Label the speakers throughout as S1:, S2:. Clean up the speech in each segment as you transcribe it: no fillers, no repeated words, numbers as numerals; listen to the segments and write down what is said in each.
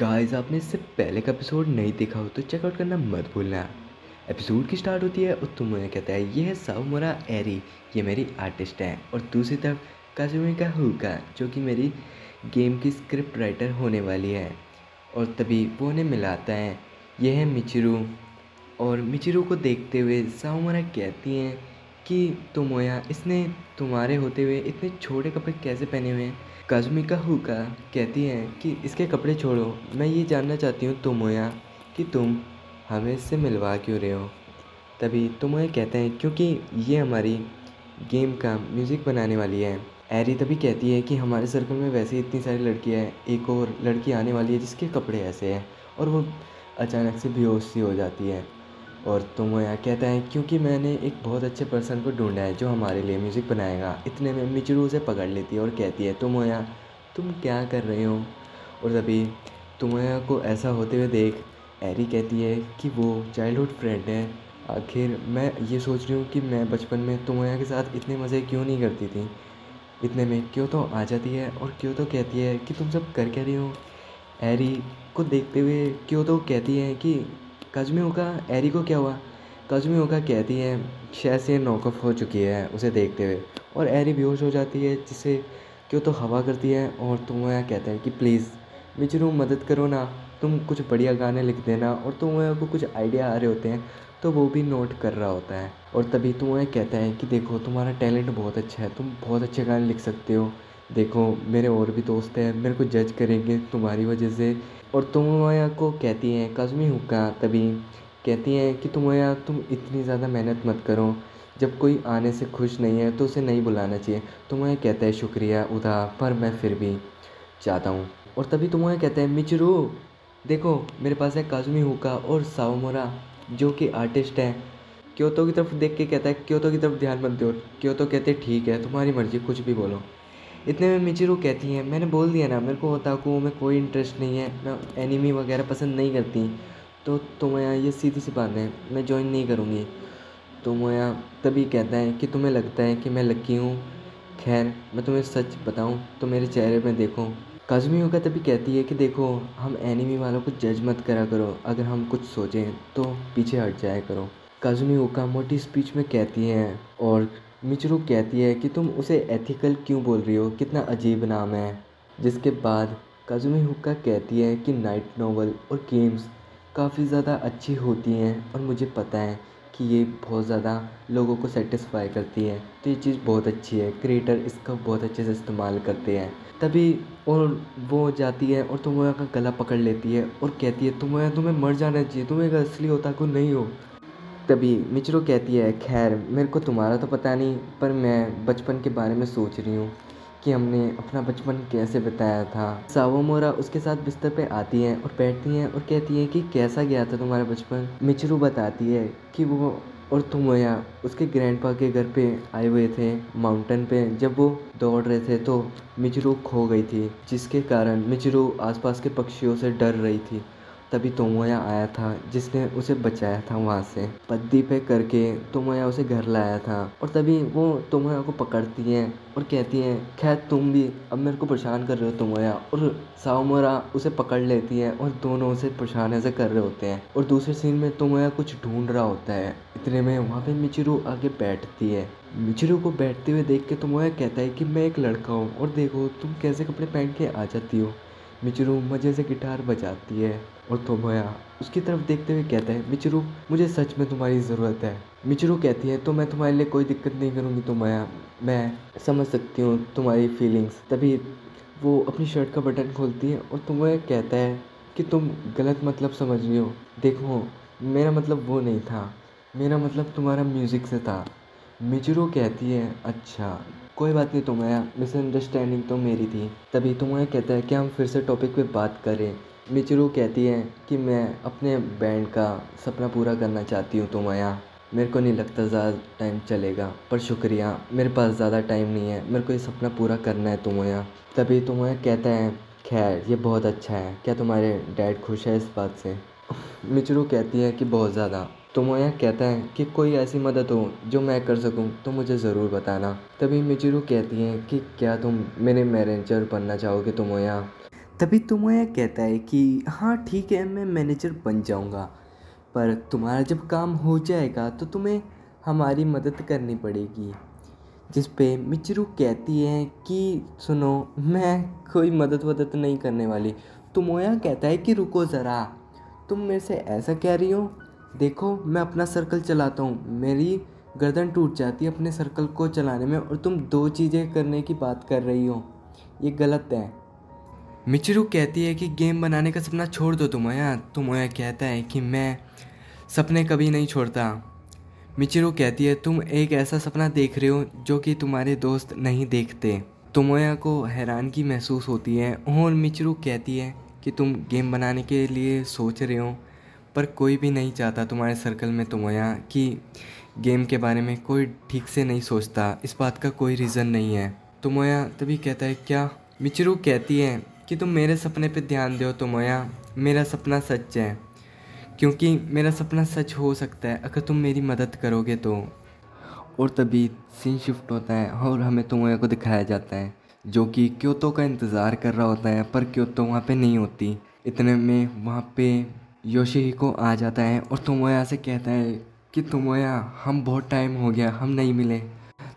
S1: Guys, आपने इससे पहले का एपिसोड नहीं देखा हो तो चेकआउट करना मत भूलना। एपिसोड की स्टार्ट होती है और तुमने कहता है ये है साउमुरा एरी, ये मेरी आर्टिस्ट है। और दूसरी तरफ काजुमिका हुका जो कि मेरी गेम की स्क्रिप्ट राइटर होने वाली है। और तभी वो उन्हें मिलाता है, ये है मिचिरू। और मिचिरू को देखते हुए साउमुरा कहती हैं कि तोमोया, इसने तुम्हारे होते हुए इतने छोटे कपड़े कैसे पहने हुए हैं। काजुमिका हुका कहती हैं कि इसके कपड़े छोड़ो, मैं ये जानना चाहती हूँ तोमोया कि तुम हमें इससे मिलवा क्यों रहे हो। तभी तोमोया कहते हैं क्योंकि ये हमारी गेम का म्यूज़िक बनाने वाली है। एरी तभी कहती है कि हमारे सर्कल में वैसे ही इतनी सारी लड़कियाँ हैं, एक और लड़की आने वाली है जिसके कपड़े ऐसे हैं। और वो अचानक से बेहोश सी हो जाती है। और तोमोया कहता है क्योंकि मैंने एक बहुत अच्छे पर्सन को ढूंढा है जो हमारे लिए म्यूज़िक बनाएगा। इतने में मिचिरू उसे पकड़ लेती है और कहती है तोमोया, तुम क्या कर रहे हो। और तभी तोमोया को ऐसा होते हुए देख एरी कहती है कि वो चाइल्डहुड फ्रेंड है। आखिर मैं ये सोच रही हूँ कि मैं बचपन में तोमोया के साथ इतने मज़े क्यों नहीं करती थी। इतने में क्योतो आ जाती है और क्योतो कहती है कि तुम सब कर क्या रही हो। एरी को देखते हुए क्योतो कहती है कि काजुमिओका, एरी को क्या हुआ। काजुमिओका कहती है शायद से नॉकऑफ हो चुकी है उसे देखते हुए। और एरी बेहोश हो जाती है जिससे क्योतो हवा करती है। और तोमोया कहता है कि प्लीज़ मिचिरू मदद करो ना, तुम कुछ बढ़िया गाने लिख देना। और तोमोया को कुछ आइडिया आ रहे होते हैं तो वो भी नोट कर रहा होता है। और तभी तोमोया कहता है कि देखो तुम्हारा टैलेंट बहुत अच्छा है, तुम बहुत अच्छे गाने लिख सकते हो। देखो मेरे और भी दोस्त हैं, मेरे को जज करेंगे तुम्हारी वजह से। और तोमोया को कहती हैं काजुमी हुक्का तभी कहती हैं कि तोमोया, तुम इतनी ज़्यादा मेहनत मत करो, जब कोई आने से खुश नहीं है तो उसे नहीं बुलाना चाहिए। तोमोया कहता है शुक्रिया उदा, पर मैं फिर भी चाहता हूँ। और तभी तोमोया कहता है मिचिरू देखो मेरे पास है काजुमी हुक्का और साओमुरा जो कि आर्टिस्ट हैं। क्योतो की तरफ देख के कहता है क्योतो की तरफ ध्यान मत दो। क्योतो कहते ठीक है तुम्हारी मर्जी, कुछ भी बोलो। इतने में मिचिरू कहती हैं मैंने बोल दिया ना, मेरे को ओताकू में कोई इंटरेस्ट नहीं है, मैं एनिमी वगैरह पसंद नहीं करती। तो तोमोया ये सीधी सी बात है, मैं ज्वाइन नहीं करूँगी। तोमोया तभी कहता है कि तुम्हें लगता है कि मैं लकी हूँ। खैर मैं तुम्हें सच बताऊँ तो मेरे चेहरे में देखो। काजुमी होगा तभी कहती है कि देखो हम एनिमी वालों को जज मत करा करो, अगर हम कुछ सोचें तो पीछे हट जाया करो। काजुमी ओका मोटी स्पीच में कहती हैं। और मिचिरू कहती है कि तुम उसे एथिकल क्यों बोल रही हो, कितना अजीब नाम है। जिसके बाद काजुमी हुक्का कहती है कि नाइट नॉवल और गेम्स काफ़ी ज़्यादा अच्छी होती हैं और मुझे पता है कि ये बहुत ज़्यादा लोगों को सेटिस्फाई करती है, तो ये चीज़ बहुत अच्छी है, क्रिएटर इसका बहुत अच्छे से इस्तेमाल करते हैं। तभी और वो जाती है और तोमोया का गला पकड़ लेती है और कहती है तोमोया तुम्हें मर जाना चाहिए, तुम एक असली ओताकू नहीं हो। तभी मिचिरू कहती है खैर मेरे को तुम्हारा तो पता नहीं, पर मैं बचपन के बारे में सोच रही हूँ कि हमने अपना बचपन कैसे बिताया था। सावोमोरा उसके साथ बिस्तर पे आती हैं और बैठती हैं और कहती हैं कि कैसा गया था तुम्हारा बचपन। मिचिरू बताती है कि वो और तोमोया उसके ग्रैंडपा के घर पे आए हुए थे माउंटेन पे। जब वो दौड़ रहे थे तो मिचिरू खो गई थी, जिसके कारण मिचिरू आसपास के पक्षियों से डर रही थी। तभी तोमोया आया था जिसने उसे बचाया था वहाँ से, पद्दी पे करके तोमोया उसे घर लाया था। और तभी वो तोमोया को पकड़ती हैं और कहती हैं खैर तुम भी अब मेरे को परेशान कर रहे हो तोमोया। और साओमोरा उसे पकड़ लेती है और दोनों उसे परेशान ऐसे कर रहे होते हैं। और दूसरे सीन में तोमोया कुछ ढूंढ रहा होता है। इतने में वहाँ पे मिचिरू आगे बैठती है। मिचिरू को बैठते हुए देख के तोमोया कहता है कि मैं एक लड़का हूँ और देखो तुम कैसे कपड़े पहन के आ जाती हो। मिचिरू मज़े से गिटार बजाती है और तोमोया उसकी तरफ देखते हुए कहता है मिचिरू मुझे सच में तुम्हारी ज़रूरत है। मिचिरू कहती है तो मैं तुम्हारे लिए कोई दिक्कत नहीं करूँगी तोमोया, मैं समझ सकती हूँ तुम्हारी फीलिंग्स। तभी वो अपनी शर्ट का बटन खोलती है और तोमोया कहता है कि तुम गलत मतलब समझ रही हो, देखो मेरा मतलब वो नहीं था, मेरा मतलब तुम्हारा म्यूज़िक से था। मिचिरू कहती है अच्छा कोई बात नहीं तोमोया, मिसअंडरस्टैंडिंग तो मेरी थी। तभी तोमोया कहता है कि हम फिर से टॉपिक पे बात करें। मिचिरू कहती है कि मैं अपने बैंड का सपना पूरा करना चाहती हूँ तोमोया, मेरे को नहीं लगता ज़्यादा टाइम चलेगा, पर शुक्रिया मेरे पास ज़्यादा टाइम नहीं है, मेरे को ये सपना पूरा करना है तोमोया। तभी तोमोया कहता है खैर ये बहुत अच्छा है, क्या तुम्हारे डैड खुश है इस बात से। मिचिरू कहती है कि बहुत ज़्यादा। तोमोया कहता है कि कोई ऐसी मदद हो जो मैं कर सकूं तो मुझे ज़रूर बताना। तभी मिचिरू कहती है कि क्या तुम मेरे मैनेजर बनना चाहोगे तोमोया। तभी तोमोया कहता है कि हाँ ठीक है, मैं मैनेजर बन जाऊँगा, पर तुम्हारा जब काम हो जाएगा तो तुम्हें हमारी मदद करनी पड़ेगी। जिस पे मिचिरू कहती है कि सुनो, मैं कोई मदद वदद नहीं करने वाली। तोमोया कहता है कि रुको ज़रा, तुम मेरे से ऐसा कह रही हो? देखो, मैं अपना सर्कल चलाता हूँ, मेरी गर्दन टूट जाती है अपने सर्कल को चलाने में, और तुम दो चीज़ें करने की बात कर रही हो, ये गलत है। मिचिरू कहती है कि गेम बनाने का सपना छोड़ दो तोमोया। तोमोया कहता है कि मैं सपने कभी नहीं छोड़ता। मिचिरू कहती है तुम एक ऐसा सपना देख रहे हो जो कि तुम्हारे दोस्त नहीं देखते। तोमोया को हैरानगी महसूस होती है और मिचिरू कहती है कि तुम गेम बनाने के लिए सोच रहे हो, पर कोई भी नहीं चाहता तुम्हारे सर्कल में तोमोया कि गेम के बारे में कोई ठीक से नहीं सोचता, इस बात का कोई रीज़न नहीं है। तोमोया तभी कहता है क्या? मिचिरू कहती है कि तुम मेरे सपने पे ध्यान दो तोमोया, मेरा सपना सच है, क्योंकि मेरा सपना सच हो सकता है अगर तुम मेरी मदद करोगे तो। और तभी सीन शिफ्ट होता है और हमें तोमोया को दिखाया जाता है जो कि क्योतो का इंतज़ार कर रहा होता है, पर क्योतो वहाँ पे नहीं होती। इतने में वहाँ पे योशिहिको आ जाता है और तोमोया से कहता है कि तोमोया, हम बहुत टाइम हो गया, हम नहीं मिले।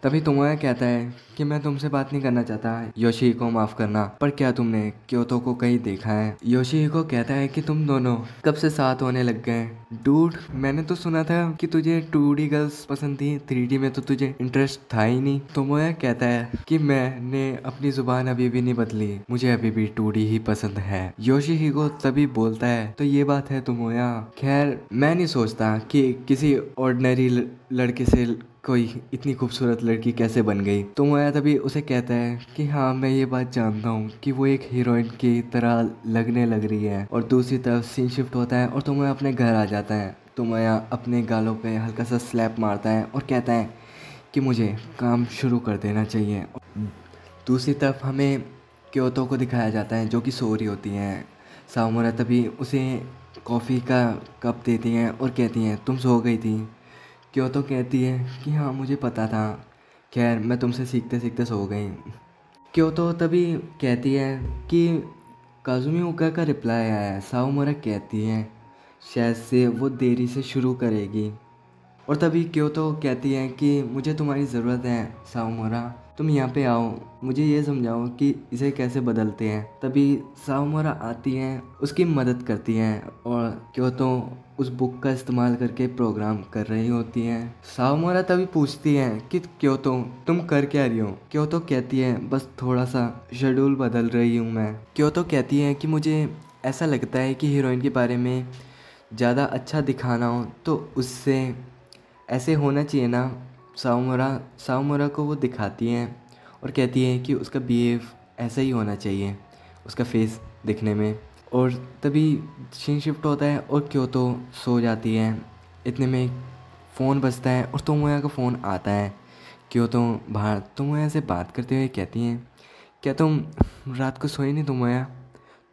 S1: तभी तोमोया कहता है कि मैं तुमसे बात नहीं करना चाहता, योशिहिको को माफ़ करना, पर क्या तुमने क्योतो को कहीं देखा है? योशिहिको कहता है कि तुम दोनों कब से साथ होने लग गए? डूड, मैंने तो सुना था कि तुझे 2D गर्ल्स पसंद थी, 3D में तो तुझे इंटरेस्ट था ही नहीं। तोमोया कहता है कि मैंने अपनी जुबान अभी भी नहीं बदली, मुझे अभी भी 2D ही पसंद है। योशिहिको तभी बोलता है तो ये बात है तोमोया, खैर मैं नहीं सोचता कि किसी ऑर्डिनरी लड़के से कोई इतनी खूबसूरत लड़की कैसे बन गई। तोमोया तभी उसे कहता है कि हाँ, मैं ये बात जानता हूँ कि वो एक हीरोइन की तरह लगने लग रही है। और दूसरी तरफ सीन शिफ्ट होता है और तोमोया अपने घर आ जाता है। तोमोया अपने गालों पे हल्का सा स्लैप मारता है और कहता है कि मुझे काम शुरू कर देना चाहिए। दूसरी तरफ हमें क्योतो को दिखाया जाता है जो कि सो रही होती हैं। साओमुरा तभी उसे कॉफ़ी का कप देती हैं और कहती हैं तुम सो गई थी। क्योतो कहती है कि हाँ, मुझे पता था, खैर मैं तुमसे सीखते सीखते सो गई। क्योतो तभी कहती है कि काजुमी ओका का रिप्लाई आया है। साओमुरा कहती है शायद से वो देरी से शुरू करेगी। और तभी क्योतो कहती है कि मुझे तुम्हारी ज़रूरत है साओमुरा, तुम यहाँ पे आओ, मुझे ये समझाओ कि इसे कैसे बदलते हैं। तभी साओमुरा आती है, उसकी मदद करती है और क्योतो उस बुक का इस्तेमाल करके प्रोग्राम कर रही होती है। साओमुरा तभी पूछती है कि क्योतो तुम कर क्या रही हो? क्योतो कहती है बस थोड़ा सा शेड्यूल बदल रही हूँ मैं। क्योतो कहती है कि मुझे ऐसा लगता है कि हीरोइन के बारे में ज़्यादा अच्छा दिखाना हो तो उससे ऐसे होना चाहिए ना। साओमुरा को वो दिखाती हैं और कहती है कि उसका बिहेव ऐसा ही होना चाहिए, उसका फेस दिखने में। और तभी सीन शिफ्ट होता है और क्योतो सो जाती है। इतने में फ़ोन बजता है और तोमोया का फ़ोन आता है। क्योतो बाहर तोमोया से बात करते हुए कहती हैं क्या तुम रात को सोई नहीं तोमोया?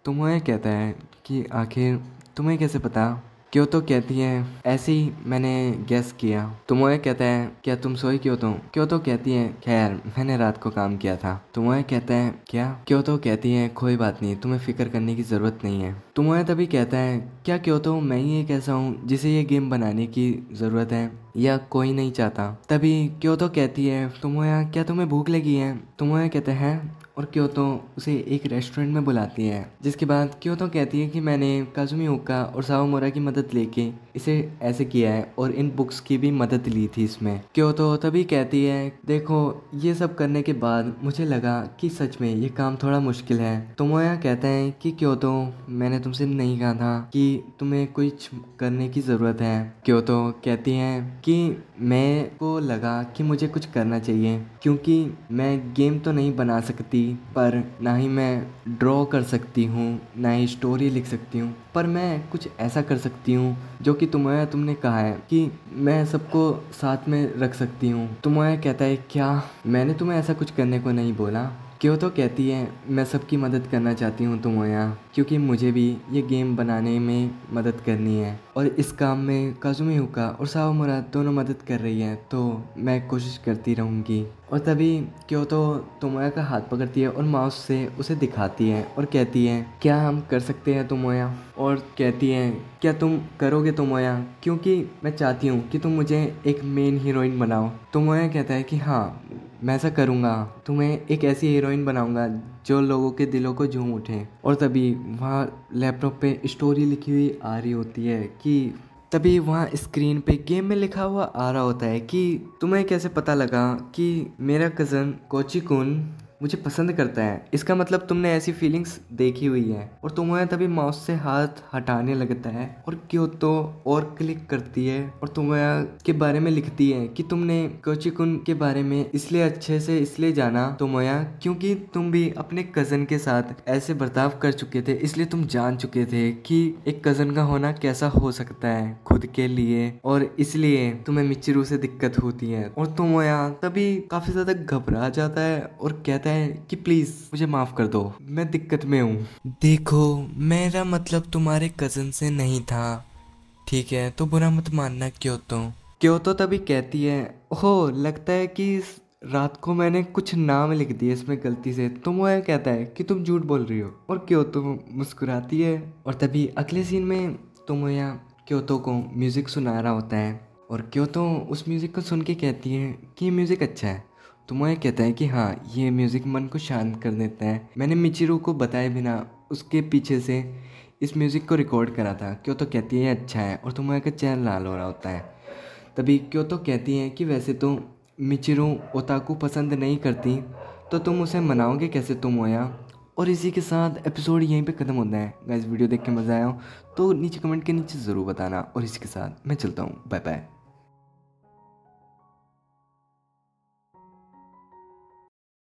S1: तोमोया कहता है कि आखिर तुम्हें कैसे पता? क्योतो कहती है ऐसे ही मैंने गेस किया। तोमोया कहता है क्या तुम सोई क्योतो? क्योतो कहती है खैर मैंने रात को काम किया था। तोमोया कहता है क्या? क्योतो कहती है कोई बात नहीं, तुम्हें फिक्र करने की ज़रूरत नहीं है। तोमोया तभी कहता है क्या क्योतो मैं ही एक ऐसा हूँ जिसे ये गेम बनाने की ज़रूरत है या कोई नहीं चाहता? तभी क्योतो कहती है तोमोया क्या तुम्हें भूख लगी है? तोमोया कहते हैं और क्योतो उसे एक रेस्टोरेंट में बुलाती है। जिसके बाद क्योतो कहती है कि मैंने काजुमी ओका और साओमुरा की मदद लेके इसे ऐसे किया है और इन बुक्स की भी मदद ली थी इसमें। क्योतो तभी कहती है देखो ये सब करने के बाद मुझे लगा कि सच में ये काम थोड़ा मुश्किल है। तोमोया कहता है कि क्योतो मैंने तुमसे नहीं कहा था कि तुम्हें कुछ करने की ज़रूरत है। क्योतो कहती है कि मेरे को लगा कि मुझे कुछ करना चाहिए क्योंकि मैं गेम तो नहीं बना सकती, पर ना ही मैं ड्रॉ कर सकती हूँ, ना ही स्टोरी लिख सकती हूँ, पर मैं कुछ ऐसा कर सकती हूँ जो कि तुमने कहा है कि मैं सबको साथ में रख सकती हूँ। तोमोया कहता है क्या? मैंने तुम्हें ऐसा कुछ करने को नहीं बोला। क्योतो कहती है मैं सबकी मदद करना चाहती हूँ तोमोया, क्योंकि मुझे भी ये गेम बनाने में मदद करनी है और इस काम में काजुमी हुका और साओमुरा दोनों मदद कर रही हैं, तो मैं कोशिश करती रहूँगी। और तभी क्योतो तोमोया का हाथ पकड़ती है और माउस से उसे दिखाती है और कहती है क्या हम कर सकते हैं तोमोया, और कहती है क्या तुम करोगे तोमोया, क्योंकि मैं चाहती हूँ कि तुम मुझे एक मेन हीरोइन बनाओ। तोमोया कहता है कि हाँ मैं ऐसा करूँगा, तुम्हें एक ऐसी हीरोइन बनाऊँगा जो लोगों के दिलों को झूम उठे। और तभी वहाँ लैपटॉप पे स्टोरी लिखी हुई आ रही होती है कि तभी वहाँ स्क्रीन पे गेम में लिखा हुआ आ रहा होता है कि तुम्हें कैसे पता लगा कि मेरा कज़न कोची कुन मुझे पसंद करता है, इसका मतलब तुमने ऐसी फीलिंग्स देखी हुई है। और तुम्हें तभी माउस से हाथ हटाने लगता है और क्योतो और क्लिक करती है और तुम्हें के बारे में लिखती है कि तुमने कोची कुन के बारे में इसलिए अच्छे से इसलिए जाना तोमोया क्योंकि तुम भी अपने कज़न के साथ ऐसे बर्ताव कर चुके थे, इसलिए तुम जान चुके थे कि एक कज़न का होना कैसा हो सकता है खुद के लिए, और इसलिए तुम्हें मिचिरू से दिक्कत होती है। और तोमोया तभी काफी ज्यादा घबरा जाता है और कहता है कि प्लीज मुझे माफ कर दो, मैं दिक्कत में हूँ। देखो मेरा मतलब तुम्हारे कजन से नहीं था, ठीक है, तो बुरा मत मानना क्योतो तभी कहती है ओह लगता है कि इस रात को मैंने कुछ नाम लिख दिए इसमें गलती से। तो वो कहता है कि तुम झूठ बोल रही हो, और क्योतो मुस्कुराती है। और तभी अगले सीन में तोमोया क्योतो को म्यूज़िक सुना रहा होता है और क्योतो उस म्यूज़िक को सुन के कहती है कि ये म्यूज़िक अच्छा है। तोमोया कहता है कि हाँ ये म्यूज़िक मन को शांत कर देता है, मैंने मिचिरू को बताए बिना उसके पीछे से इस म्यूज़िक को रिकॉर्ड करा था। क्योतो कहती है ये अच्छा है और तोमोया का चेहरा लाल हो रहा होता है। तभी क्योतो कहती है कि वैसे तो मिचिरू ओताकू पसंद नहीं करती, तो तुम उसे मनाओगे कैसे तोमोया। और इसी के साथ एपिसोड यहीं पे ख़त्म होता है। गाइस वीडियो देख के मज़ा आया हो तो नीचे कमेंट के नीचे ज़रूर बताना, और इसी के साथ मैं चलता हूँ, बाय बाय।